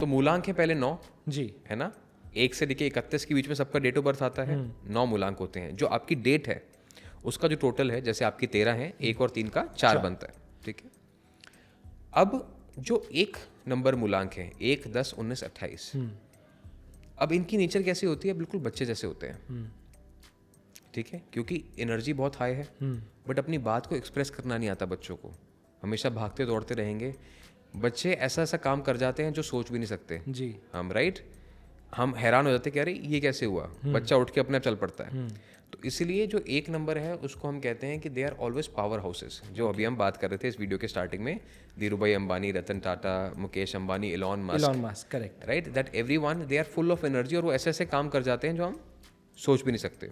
तो मूलांक है पहले 9 जी। है ना, 1 से लेके 31 के बीच में सबका डेट ऑफ बर्थ आता है, 9 मूलांक होते हैं। जो आपकी डेट है उसका जो टोटल है, जैसे आपकी 13 है, 1 और 3 का 4 बनता है, ठीक है। अब जो एक नंबर मूलांक है 1, 10, 19, 28, अब इनकी नेचर कैसी होती है? बिल्कुल बच्चे जैसे होते हैं, ठीक है, क्योंकि एनर्जी बहुत हाई है, बट अपनी बात को एक्सप्रेस करना नहीं आता बच्चों को, हमेशा भागते दौड़ते रहेंगे। बच्चे ऐसा ऐसा काम कर जाते हैं जो सोच भी नहीं सकते जी। हम, राइट। हम हैरान हो जाते हैं कि अरे ये कैसे हुआ, बच्चा उठ के अपने आप चल पड़ता है। तो इसलिए जो एक नंबर है उसको हम कहते हैं कि they are always powerhouses, जो अभी हम बात कर रहे थे इस वीडियो के स्टार्टिंग में, Dhiru bhai Ambani, Ratan Tata, Mukesh Ambani, Elon Musk, correct, right, that everyone they are full of energy, और वो ऐसे ऐसे काम कर जाते हैं जो हम सोच भी नहीं सकते।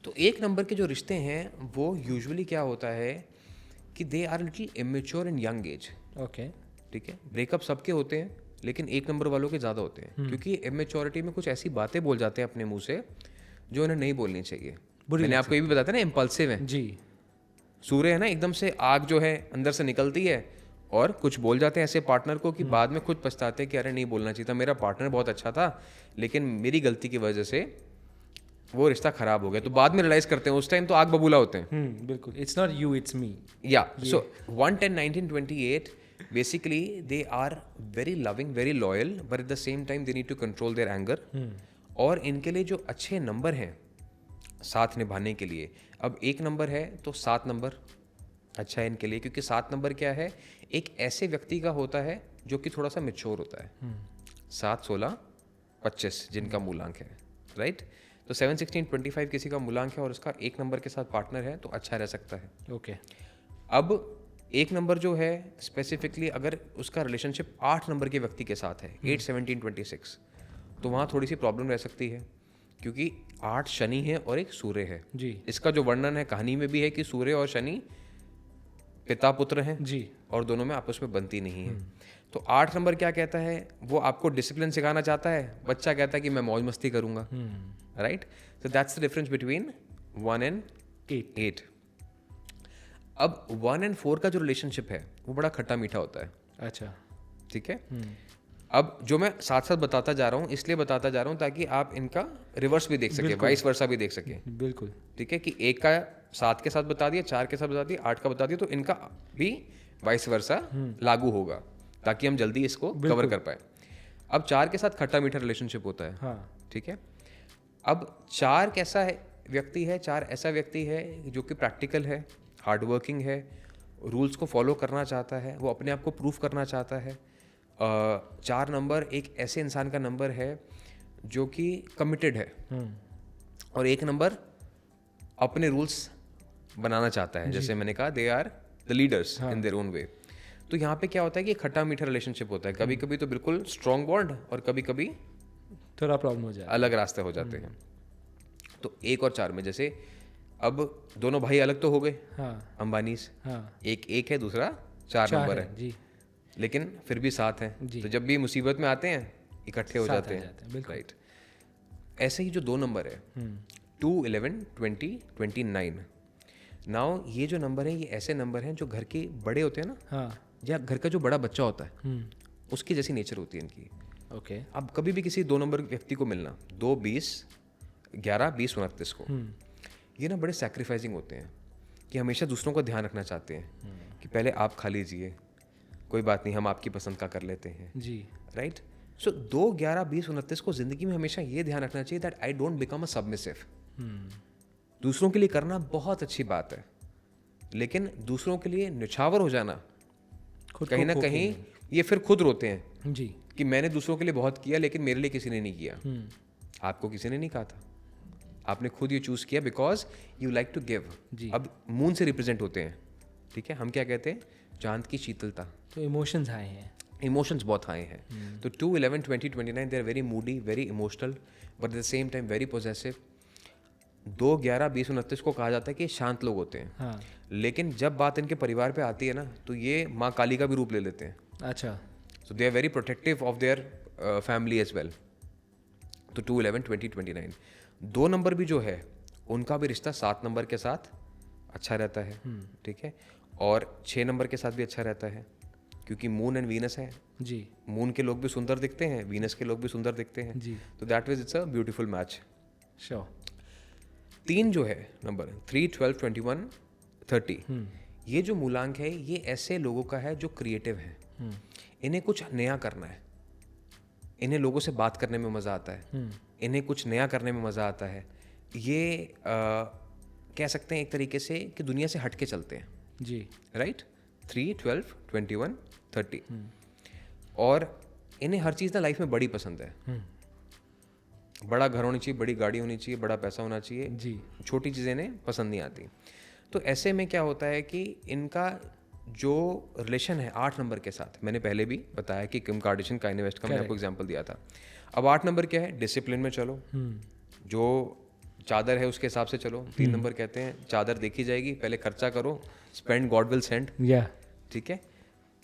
तो एक नंबर के जो रिश्ते हैं वो यूजुअली क्या होता है कि they are little immature in young age, okay, ठीक है। ब्रेकअप सबके होते हैं, लेकिन एक नंबर वालों के ज़्यादा होते हैं, क्योंकि इमेच्योरिटी में कुछ ऐसी बातें बोल जाते हैं अपने मुंह से जो उन्हें नहीं बोलनी चाहिए। मैंने आपको ये भी बताया था ना, इम्पल्सिव है जी। सूर्य है ना, एकदम से आग जो है अंदर से निकलती है, और कुछ बोल जाते हैं ऐसे पार्टनर को कि बाद में खुद पछताते हैं कि अरे नहीं बोलना चाहिए था, मेरा पार्टनर बहुत अच्छा था लेकिन मेरी गलती की वजह से वो रिश्ता खराब हो गया। तो बाद में रियलाइज करते हैं, उस टाइम तो आग बबूला होते हैं। बिल्कुल, it's not you, it's me. या सो 1-10-19-28 basically they are very loving, very loyal, but at the same time they need to control their anger. और इनके लिए जो अच्छे नंबर हैं साथ निभाने के लिए, अब एक नंबर है तो 7 नंबर अच्छा है इनके लिए, क्योंकि 7 नंबर क्या है, एक ऐसे व्यक्ति का होता है जो कि थोड़ा सा मैच्योर होता है। 7, 16, 25 जिनका मूलांक है, राइट। तो 7, 16, 25 किसी का मूलांक है और उसका एक नंबर के साथ पार्टनर है तो अच्छा रह सकता है। ओके। अब एक नंबर जो है स्पेसिफिकली अगर उसका रिलेशनशिप 8 नंबर के व्यक्ति के साथ है, 8, 17, 26, तो वहाँ थोड़ी सी प्रॉब्लम रह सकती है, क्योंकि 8 शनि है और एक सूर्य है जी। इसका जो वर्णन है कहानी में भी है कि सूर्य और शनि पिता पुत्र हैं जी, और दोनों में आपस में बनती नहीं है। तो 8 नंबर क्या कहता है, वो आपको डिसिप्लिन सिखाना चाहता है, बच्चा कहता है कि मैं मौज मस्ती करूंगा, right. So that's the difference between 1 and 8। अब 1 and 4 का जो रिलेशनशिप है वो बड़ा खट्टा मीठा होता है, अच्छा, ठीक है। अब जो मैं साथ साथ बताता जा रहा हूँ इसलिए बताता जा रहा हूँ ताकि आप इनका रिवर्स भी देख सके, वाइस वर्सा भी देख सके, बिल्कुल, ठीक है। कि एक का 7 के साथ बता दिया, 4 के साथ बता दिया, 8 का बता दिया, तो इनका भी वाइस वर्सा लागू होगा ताकि हम जल्दी इसको कवर कर पाए। अब 4 के साथ खट्टा मीठा रिलेशनशिप होता है, हाँ, ठीक है। अब 4 कैसा है व्यक्ति है, 4 ऐसा व्यक्ति है जो कि प्रैक्टिकल है, हार्ड वर्किंग है, रूल्स को फॉलो करना चाहता है, वो अपने आप को प्रूफ करना चाहता है। 4 नंबर एक ऐसे इंसान का नंबर है जो कि कमिटेड है, और एक नंबर अपने रूल्स बनाना चाहता है, जैसे मैंने कहा they are the leaders in their own way. तो यहाँ पे क्या होता है कि खट्टा मीठा रिलेशनशिप होता है, कभी कभी तो बिल्कुल स्ट्रॉन्ग बॉन्ड और कभी कभी थोड़ा प्रॉब्लम हो जाए, अलग रास्ते हो जाते हैं। तो 1 और 4 में जैसे अब दोनों भाई अलग तो हो गए, हाँ, अंबानीज, हाँ, एक 1 है दूसरा 4 नंबर है, जी, लेकिन फिर भी साथ हैं। जी। तो जब भी मुसीबत में आते हैं इकट्ठे हो साथ जाते आ हैं, जाते हैं, बिल्कुल। राइट। ऐसे ही जो 2 नंबर है 2, 11, 20, 29, नाउ ये जो नंबर है ये ऐसे नंबर हैं जो घर के बड़े होते हैं ना, हाँ, या घर का जो बड़ा बच्चा होता है उसकी जैसी नेचर होती है इनकी। ओके, अब कभी भी किसी 2 नंबर व्यक्ति को मिलना, 2, 20, 11, 20, 29 को, ये ना बड़े सैक्रिफाइसिंग होते हैं कि हमेशा दूसरों का ध्यान रखना चाहते हैं कि पहले आप खा लीजिए, कोई बात नहीं हम आपकी पसंद का कर लेते हैं, जी, राइट। सो 2, 11, 20, 29 को जिंदगी में हमेशा ये ध्यान रखना चाहिए that I don't become a submissive. दूसरों के लिए करना बहुत अच्छी बात है, लेकिन दूसरों के लिए निछावर हो जाना खुद कहीं ना को कहीं ये फिर खुद रोते हैं जी, कि मैंने दूसरों के लिए बहुत किया लेकिन मेरे लिए किसी ने नहीं किया। आपको किसी ने नहीं कहा था, आपने खुद ये चूज किया because you like to give. जी। अब मून से रिप्रेजेंट होते हैं, ठीक है, हम क्या कहते हैं, चांद की शीतलता, तो इमोशंस आए हैं, इमोशंस बहुत हाई हैं। तो 2, 11, 20, 29 they are very moody, very emotional, but at the same time very possessive. 2, 11, 20, 29 को कहा जाता है कि शांत लोग होते हैं, हाँ, लेकिन जब बात इनके परिवार पे आती है ना तो ये माँ काली का भी रूप ले लेते हैं। अच्छा, so they are very protective of their family as well. तो 2, 11, 20, 29 2 नंबर भी जो है उनका भी रिश्ता 7 नंबर के साथ अच्छा रहता है, ठीक है, और 6 नंबर के साथ भी अच्छा रहता है, क्योंकि मून एंड वीनस है, जी मून के लोग भी सुंदर दिखते हैं, वीनस के लोग भी सुंदर दिखते हैं, जी तो that means it's a beautiful match. Sure 3 जो है नंबर 3, 12, 21, 30, ये जो मूलांक है ये ऐसे लोगों का है जो क्रिएटिव हैं, इन्हें कुछ नया करना है, इन्हें लोगों से बात करने में मज़ा आता है, इन्हें कुछ नया करने में मज़ा आता है, ये कह सकते हैं एक तरीके से कि दुनिया से हट के चलते हैं, जी राइट। 3, 12, 21, 30, और इन्हें हर चीज़ ना लाइफ में बड़ी पसंद है, बड़ा घर होनी चाहिए, बड़ी गाड़ी होनी चाहिए, बड़ा पैसा होना चाहिए, जी छोटी चीज़ें इन्हें पसंद नहीं आती। तो ऐसे में क्या होता है कि इनका जो रिलेशन है 8 नंबर के साथ, मैंने पहले भी बताया कि किम कार्डिशन, काइने वेस्ट का मैंने आपको एग्जांपल दिया था। अब 8 नंबर क्या है, डिसिप्लिन में चलो, जो चादर है उसके हिसाब से चलो। 3 नंबर कहते हैं चादर देखी जाएगी, पहले खर्चा करो, स्पेंड गॉड विल सेंड, या ठीक है।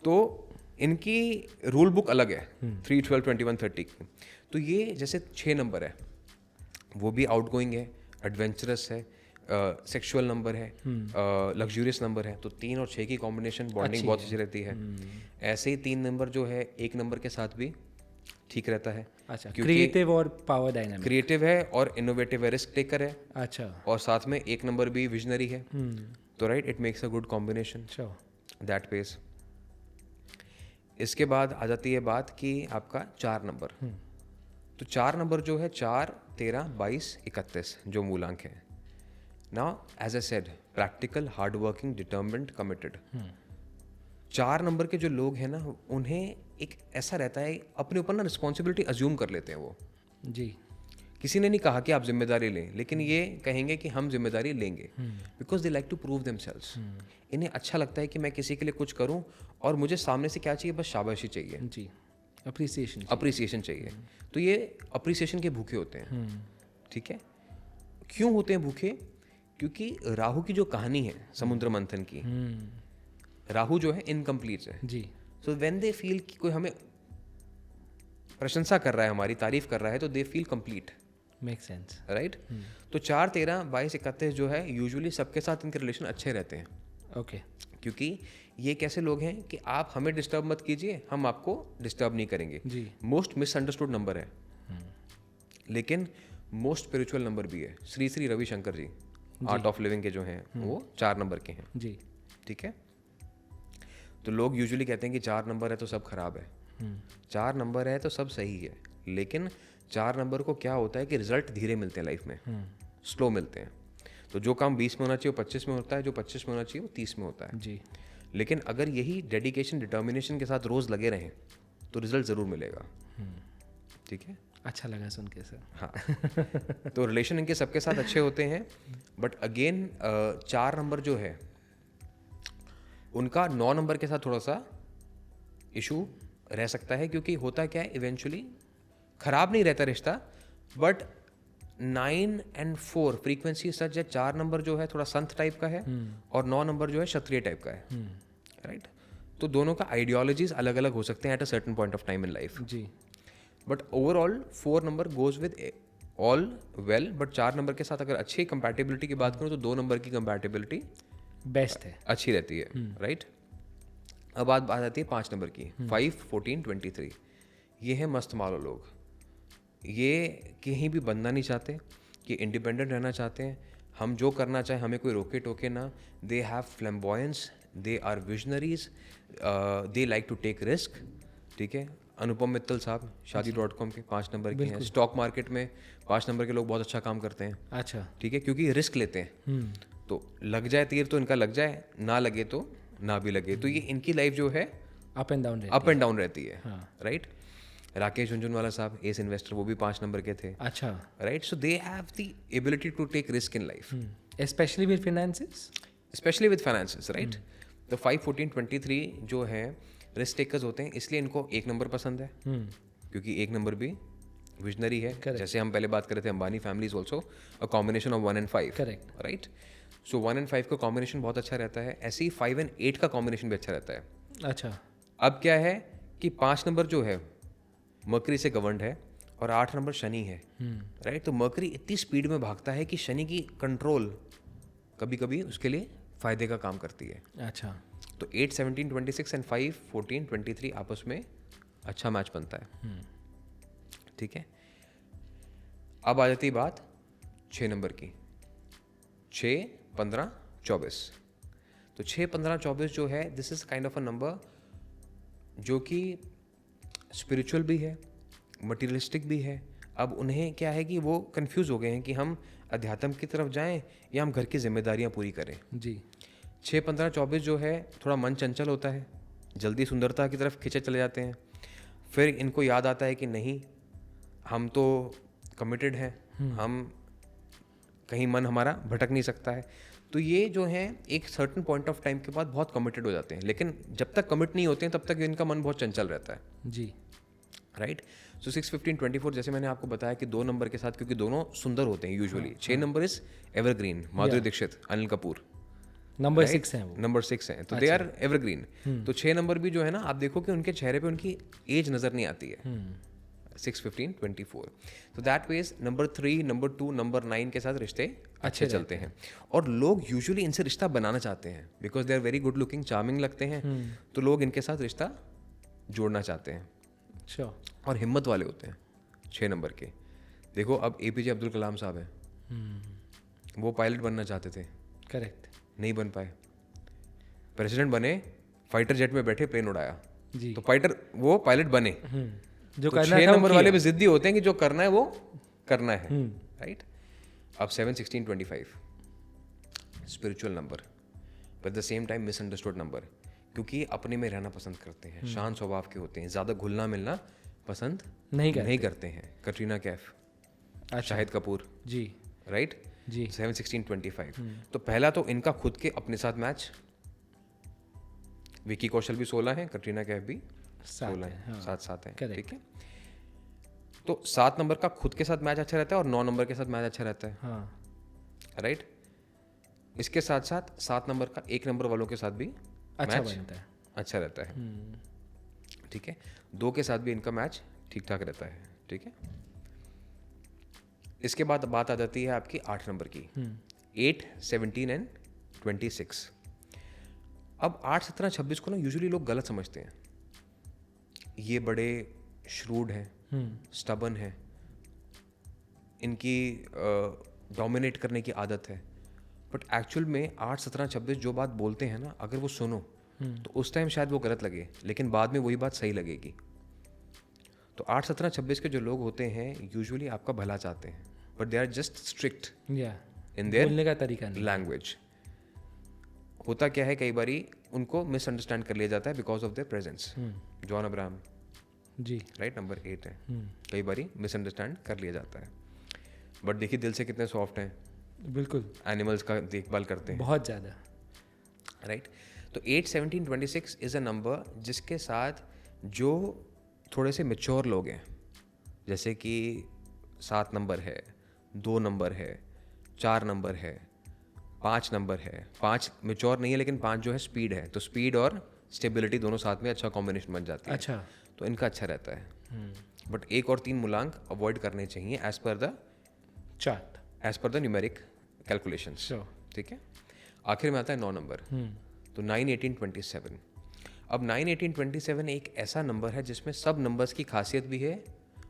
तो इनकी रूल बुक अलग है 3, 12, 21, 30 की। तो ये जैसे 6 नंबर है, वो भी आउटगोइंग है, एडवेंचरस है, सेक्सुअल नंबर है, लग्जूरियस नंबर है, तो 3 और 6 की कॉम्बिनेशन बॉन्डिंग बहुत अच्छी रहती है। ऐसे ही 3 नंबर जो है 1 नंबर के साथ भी ठीक रहता है। अच्छा, क्योंकि क्रिएटिव और पावर डायनामिक। क्रिएटिव है और इनोवेटिव है, रिस्क टेकर है, अच्छा और साथ में 1 नंबर भी विजनरी है, तो right it makes a good combination sure that pace. इसके बाद आ जाती है बात कि आपका 4 नंबर। तो 4 नंबर जो है 4, 13, 22, 31 जो मूलांक है। Now as a said, practical, hard working, determined, committed. 4 number के जो लोग हैं ना, उन्हें एक ऐसा रहता है, अपने ऊपर ना रिस्पॉन्सिबिलिटी अज्यूम कर लेते हैं वो। जी किसी ने नहीं कहा कि आप जिम्मेदारी लें, लेकिन ये कहेंगे कि हम जिम्मेदारी लेंगे, because they like to prove themselves. इन्हें अच्छा लगता है कि मैं किसी के लिए कुछ करूं और मुझे सामने से क्या चाहिए, बस शाबाशी चाहिए, जी अप्रिसिएशन अप्रिसिएशन चाहिए। तो ये अप्रिसिएशन के भूखे होते हैं, ठीक है। क्यों होते हैं भूखे? क्योंकि राहु की जो कहानी है समुद्र मंथन की, राहु जो है इनकम्प्लीट है। जी सो व्हेन दे फील कि कोई हमें प्रशंसा कर रहा है, हमारी तारीफ कर रहा है, तो they feel complete, make sense. Right. तो 4, 13, 22, 31 जो है यूजुअली सबके साथ इनके रिलेशन अच्छे रहते हैं, ओके क्योंकि ये कैसे लोग हैं कि आप हमें डिस्टर्ब मत कीजिए, हम आपको डिस्टर्ब नहीं करेंगे। जी मोस्ट मिसअंडरस्टूड नंबर है, लेकिन मोस्ट स्पिरिचुअल नंबर भी है। श्री श्री रविशंकर जी आर्ट ऑफ लिविंग के जो हैं वो 4 नंबर के हैं, जी ठीक है। तो लोग यूजुअली कहते हैं कि 4 नंबर है तो सब खराब है, 4 नंबर है तो सब सही है, लेकिन 4 नंबर को क्या होता है कि रिजल्ट धीरे मिलते हैं लाइफ में, स्लो मिलते हैं। तो जो काम 20 में होना चाहिए वो 25 में होता है, जो 25 में होना चाहिए वो 30 में होता है। जी लेकिन अगर यही डेडिकेशन, डिटर्मिनेशन के साथ रोज़ लगे रहें तो रिजल्ट ज़रूर मिलेगा, ठीक है। अच्छा लगा सुन के सर। हाँ तो रिलेशन इनके सबके साथ अच्छे होते हैं, बट अगेन 4 नंबर जो है उनका 9 नंबर के साथ थोड़ा सा इशू रह सकता है, क्योंकि होता क्या है इवेंचुअली खराब नहीं रहता रिश्ता, बट 9 and 4 फ्रीक्वेंसी सच है। 4 नंबर जो है थोड़ा संत टाइप का है और 9 नंबर जो है क्षत्रिय टाइप का है, राइट। तो दोनों का आइडियोलॉजीज अलग अलग हो सकते हैं at a certain point of time in life, जी but overall 4 number goes with all well. But 4 number के साथ अगर अच्छी कंपैटिबिलिटी की बात करूँ तो 2 नंबर की कंपैटिबिलिटी बेस्ट है। अच्छी रहती है, राइट। अब बात आती है 5 नंबर की, 5, 14, 23। ये है मस्त मालो लोग, ये कहीं भी बनना नहीं चाहते, कि इंडिपेंडेंट रहना चाहते हैं, हम जो करना चाहें हमें कोई रोके टोके ना। They have flamboyance, they are visionaries, they like to take risk, ठीक है। अनुपम मित्तल साहब शादी.com के 5 नंबर के हैं। स्टॉक मार्केट में 5 नंबर के लोग बहुत अच्छा काम करते हैं, अच्छा ठीक है, क्योंकि रिस्क लेते हैं। तो लग जाए तीर तो इनका लग जाए, ना लगे तो ना भी लगे। तो ये इनकी लाइफ जो है up and down up and down रहती है, हाँ। राइट। राकेश झुंझुनवाला साहब एस इन्वेस्टर, वो भी 5 नंबर के थे, अच्छा right. So they have the ability to take risk in life, specially with finances, specially with finances, right. तो 5, 14, 23 जो है रिस्क टेकर्स होते हैं, इसलिए इनको 1 नंबर पसंद है, क्योंकि 1 नंबर भी विजनरी है। जैसे हम पहले बात कर रहे थे, Ambani family is also a combination of 1 and 5, correct, right. So 1 and 5 का कॉम्बिनेशन बहुत अच्छा रहता है। ऐसे ही 5 and 8 का कॉम्बिनेशन भी अच्छा रहता है। अच्छा अब क्या है कि 5 नंबर जो है मर्करी से गवर्नड है और 8 नंबर शनि है, राइट। तो मर्करी इतनी स्पीड में भागता है कि शनि की कंट्रोल कभी कभी उसके लिए फ़ायदे का काम करती है। अच्छा तो 8 17 26 एंड 5 14 23 आपस में अच्छा मैच बनता है। ठीक है, अब आ जाती बात 6 नंबर की। 6 15 24। तो 6 15 24 जो है, this is kind of a number जो कि स्पिरिचुअल भी है, मटीरियलिस्टिक भी है। अब उन्हें क्या है कि वो कंफ्यूज हो गए हैं कि हम अध्यात्म की तरफ जाएं या हम घर की जिम्मेदारियां पूरी करें। जी। 6 15 24 जो है थोड़ा मन चंचल होता है, जल्दी सुंदरता की तरफ खींचे चले जाते हैं। फिर इनको याद आता है कि नहीं, हम तो कमिटेड हैं, हम कहीं मन हमारा भटक नहीं सकता है। तो ये जो है एक सर्टन पॉइंट ऑफ टाइम के बाद बहुत कमिटेड हो जाते हैं, लेकिन जब तक कमिट नहीं होते हैं तब तक इनका मन बहुत चंचल रहता है। जी। राइट। सो 6 15 24 जैसे मैंने आपको बताया कि 2 नंबर के साथ, क्योंकि दोनों सुंदर होते हैं usually. 6 number is evergreen, Madhuri Dikshit, Anil Kapoor. Number 6 है वो। नंबर 6 है, तो दे आर एवरग्रीन। तो 6 नंबर भी जो है ना, आप देखो कि उनके चेहरे पे उनकी एज नजर नहीं आती है। 6 15 24। तो that veg number 3 number 2 number 9 के साथ रिश्ते अच्छे चलते हैं। और लोग यूजुअली इनसे रिश्ता बनाना चाहते हैं because they are very good looking, charming लगते हैं। तो लोग इनके साथ रिश्ता जोड़ना चाहते हैं। Sure. और हिम्मत वाले होते हैं 6 नंबर के। देखो अब APJ अब्दुल कलाम साहब हैं, वो पायलट बनना चाहते थे, करेक्ट। नहीं बन पाए। प्रेसिडेंट बने, फाइटर जेट में बैठे, प्लेन उड़ाया, जी। तो वो पायलट बने। जो तो करना 6 था वो नंबर वाले किया। भी जिद्दी होते हैं कि जो करना है वो करना है। राइट। अब 7 16 25 spiritual number, but the same time misunderstood number, क्योंकि अपने में रहना पसंद करते हैं, शांत स्वभाव के होते हैं, ज़्यादा घुलना मिलना पसंद नहीं करते हैं। कटरीना कैफ, शाहिद कपूर। जी। राइट। जी। 7 16 25। तो पहला तो इनका खुद के अपने साथ मैच, विकी कौशल भी 16 है, कटरीना कैफ भी 16 है, साथ साथ है। Correct. ठीक है। तो 7 नंबर का खुद के साथ मैच अच्छा रहता है और 9 नंबर के साथ मैच अच्छा रहता है। हाँ। राइट। इसके साथ साथ 7 नंबर का 1 नंबर वालों के साथ भी अच्छा मैच बनता है। अच्छा रहता है। ठीक है। 2 के साथ भी इनका मैच ठीक ठाक रहता है। ठीक है। इसके बाद बात आ जाती है आपकी 8 नंबर की। 8 17 एंड 26। अब 8 17 26 को ना यूजुअली लोग गलत समझते हैं। ये बड़े श्रूड हैं, स्टबन है, इनकी डोमिनेट करने की आदत है। बट एक्चुअल में 8 17 26 जो बात बोलते हैं ना, अगर वो सुनो तो उस टाइम शायद वो गलत लगे, लेकिन बाद में वही बात सही लगेगी। तो 8 17 26 के जो लोग होते हैं यूजुअली आपका भला चाहते हैं, but they are just strict या इन देयर बोलने का तरीका नहीं। लैंग्वेज। होता क्या है, कई बारी उनको मिसअंडरस्टैंड कर लिया जाता है because of their presence. John Abraham, ji. Right, number 8 है। कई बारी मिसअंडरस्टैंड कर लिया जाता है, बट देखिए दिल से कितने सॉफ्ट हैं, बिल्कुल। एनिमल्स का देखभाल करते हैं। बहुत ज़्यादा। राइट। तो 8 17 26 इज़ अ नंबर जिसके साथ जो थोड़े से मेच्योर लोग हैं, जैसे कि 7 नंबर है, 2 नंबर है, 4 नंबर है, 5 नंबर है। 5 मेच्योर नहीं है, लेकिन 5 जो है स्पीड है, तो स्पीड और स्टेबिलिटी दोनों साथ में अच्छा कॉम्बिनेशन बन जाती है। अच्छा। तो इनका अच्छा रहता है। बट 1 और 3 मूलांक अवॉइड करने चाहिए as per the numeric calculations. Sure. ठीक है। आखिर में आता है 9 नंबर। तो 9 18 27। अब 9 18 27 एक ऐसा नंबर है जिसमें सब नंबर्स की खासियत भी है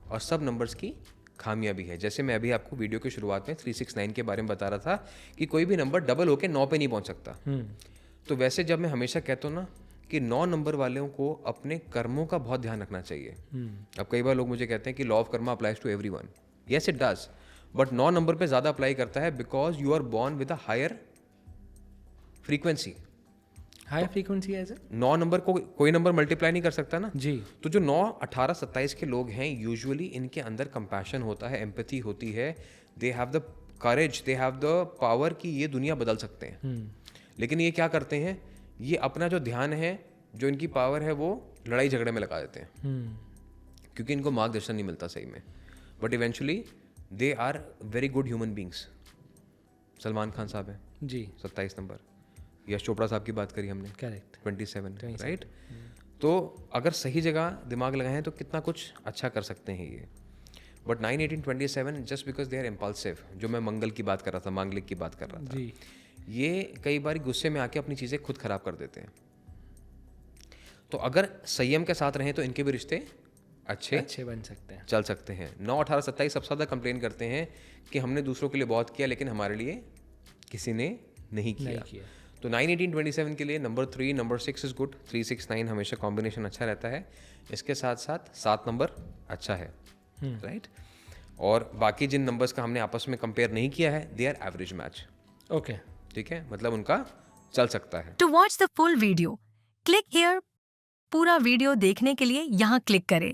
और सब नंबर्स की खामियां भी है। जैसे मैं अभी आपको वीडियो की शुरुआत में 369 के बारे में बता रहा था कि कोई भी नंबर डबल होके 9 पे नहीं पहुंच सकता। तो वैसे जब मैं हमेशा कहता हूँ ना कि 9 नंबर वालों को अपने कर्मों का बहुत ध्यान रखना चाहिए। अब कई बार लोग मुझे कहते हैं कि law of karma applies to everyone. Yes it does, but 9 number पे ज़्यादा अप्लाई करता है because you are born with a higher frequency. High frequency as 9 number को कोई नंबर मल्टीप्लाई नहीं कर सकता ना। जी। तो जो 9 18 27 के लोग हैं यूजुअली इनके अंदर कंपैशन होता है, एम्पैथी होती है, दे have the courage, they have the power कि ये दुनिया बदल सकते हैं। लेकिन ये क्या करते हैं, ये अपना जो ध्यान है, जो इनकी पावर है, वो लड़ाई झगड़े में लगा देते हैं क्योंकि इनको मार्गदर्शन नहीं मिलता सही में। But eventually they are very good human beings. Salman Khan sahab हैं जी। 27 नंबर। यश चोपड़ा साहब की बात करी हमने, करेक्ट। 27 राइट। तो अगर सही जगह दिमाग लगाएं तो कितना कुछ अच्छा कर सकते हैं ये। But 9 18 27 just because they are impulsive, जो मैं मंगल की बात कर रहा था, मांगलिक की बात कर रहा था, जी। ये कई बार गुस्से में आके अपनी चीज़ें खुद खराब कर देते हैं। तो अगर संयम के साथ रहें तो इनके भी रिश्ते अच्छे बन सकते हैं। चल सकते हैं। 9, 18, 27 सबसे ज़्यादा कंप्लेन करते हैं कि हमने दूसरों के लिए बहुत किया लेकिन हमारे लिए किसी ने नहीं किया। तो 9, 18, 27 के लिए नंबर 3, नंबर 6 इज़ गुड। 3, 6, 9 हमेशा कॉम्बिनेशन अच्छा रहता है। इसके साथ साथ 7 नंबर अच्छा है, राइट। और बाकी जिन नंबर्स का हमने आपस में कंपेयर नहीं किया है, they are average match. Okay, ठीक है, मतलब उनका चल सकता है। To watch the full video click here. पूरा वीडियो देखने के लिए यहाँ क्लिक करें।